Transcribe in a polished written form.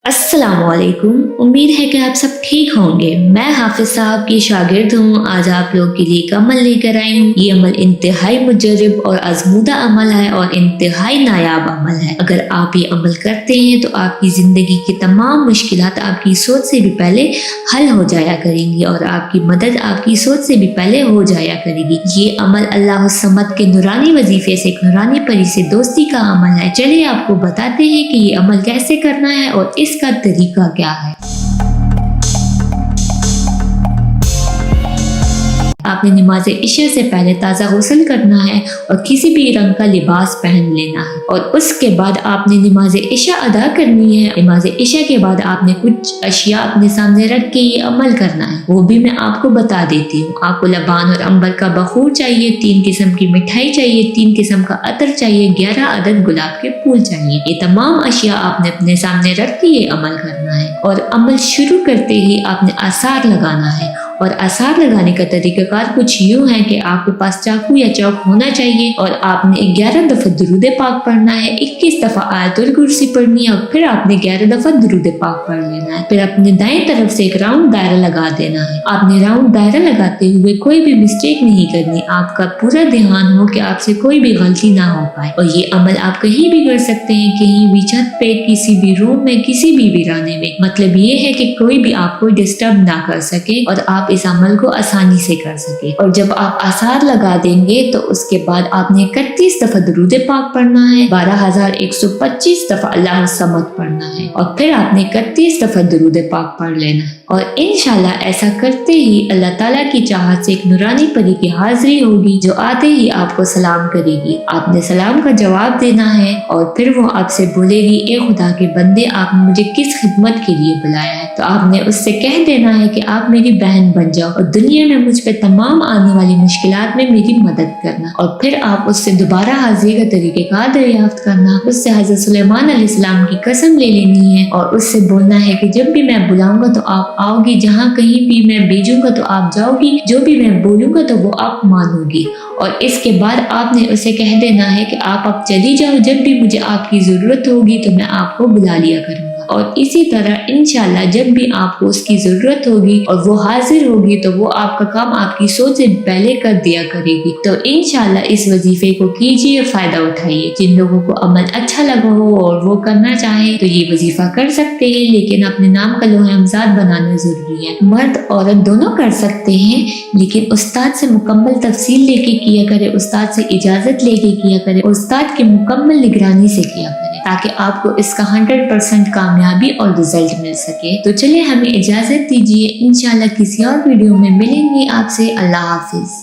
अस्सलाम वालेकुम। उम्मीद है कि आप सब ठीक होंगे। मैं हाफिज साहब की शागिर्द हूँ। आज आप लोग के लिए एक अमल लेकर आई हूँ। ये अमल इंतहाई मुजर्रब और आजमूदा अमल है और इंतहाई नायाब अमल है। अगर आप ये अमल करते हैं तो आपकी जिंदगी की तमाम मुश्किलात आपकी सोच से भी पहले हल हो जाया करेंगी और आपकी मदद आपकी सोच से भी पहले हो जाया करेगी। ये अमल अल्लाह समद के नूरानी वजीफे से एक नूरानी परी से दोस्ती का अमल है। चलिए आपको बताते हैं कि ये अमल कैसे करना है और इसका तरीका क्या है। आपने नमाज इशा से पहले ताज़ा गुस्ल करना है और किसी भी रंग का लिबास पहन लेना है और उसके बाद आपने नमाज इशा अदा करनी है। नमाज इशा के बाद आपने कुछ अशिया अपने सामने रख के ये अमल करना है, वो भी मैं आपको बता देती हूँ। आपको लबान और अंबर का बखूर चाहिए, 3 किस्म की मिठाई चाहिए, 3 किस्म का अतर चाहिए, 11 अदद गुलाब के फूल चाहिए। ये तमाम अशिया आपने अपने सामने रख के ये अमल करना है और अमल शुरू करते ही आपने आसार लगाना है। और आसार लगाने का तरीकाकार कुछ यूं है कि आपके पास चाकू या चौक होना चाहिए और आपने 11 दफा दुरूद पाक पढ़ना है, 21 दफा आयतुल कुर्सी पढ़नी है और फिर आपने 11 दफा दुरूद पाक पढ़ लेना है। फिर अपने दाएं तरफ से एक राउंड दायरा लगा देना है। आपने राउंड दायरा लगाते हुए कोई भी मिस्टेक नहीं करनी। आपका पूरा ध्यान हो कि आपसे कोई भी गलती ना हो पाए। और ये अमल आप कहीं भी कर सकते हैं, कहीं भी छत पे, किसी भी रूम में, किसी भी वीराने में। मतलब ये है कि कोई भी आपको डिस्टर्ब ना कर सके और आप इस अमल को आसानी से कर सके। और जब आप आसार लगा देंगे तो उसके बाद आपने 31 दफा दुरूद पाक पढ़ना है, 12,125 दफा अल्लाह समद पढ़ना है और फिर आपने 31 दफा दुरूद पाक पढ़ लेना है। और इंशाल्लाह ऐसा करते ही अल्लाह ताला की चाहत से एक नूरानी परी की हाजिरी होगी जो आते ही आपको सलाम करेगी। आपने सलाम का जवाब देना है और फिर वो आपसे बोलेगी, ए खुदा के बंदे, आपने मुझे किस खिदमत के लिए बुलाया है? तो आपने उससे कह देना है कि आप मेरी बहन बन जाओ और दुनिया में मुझ पे तमाम आने वाली मुश्किलात में मेरी मदद करना। और फिर आप उससे दोबारा हाजिरी का तरीक़ेकार दरियाफ्त करना। उससे हज़रत सुलेमान अलैहिस्सलाम की कसम ले लेनी है और उससे बोलना है कि जब भी मैं बुलाऊंगा तो आप आओगी, जहाँ कहीं भी मैं भेजूंगा तो आप जाओगी, जो भी मैं बोलूंगा तो वो आप मानोगी। और इसके बाद आपने उसे कह देना है कि आप अब चली जाओ, जब भी मुझे आपकी जरूरत होगी तो मैं आपको बुला लिया करूंगा। और इसी तरह इंशाल्लाह जब भी आपको उसकी जरूरत होगी और वो हाजिर होगी तो वो आपका काम आपकी सोच से पहले कर दिया करेगी। तो इंशाल्लाह इस वजीफे को कीजिए, फायदा उठाइए। जिन लोगों को अमल अच्छा लगा हो और वो करना चाहे तो ये वजीफा कर सकते हैं, लेकिन अपने नाम का लोहे हमजाद बनाना जरूरी है। मर्द औरत दोनों कर सकते हैं, लेकिन उस्ताद से मुकम्मल तफसील लेके किया करे, उस्ताद से इजाजत लेके किया करे, उस्ताद की मुकम्मल निगरानी से किया करे, ताकि आपको इसका 100% कामयाबी और रिजल्ट मिल सके। तो चलिए हमें इजाजत दीजिए, इंशाल्लाह किसी और वीडियो में मिलेंगे आपसे। अल्लाह हाफिज।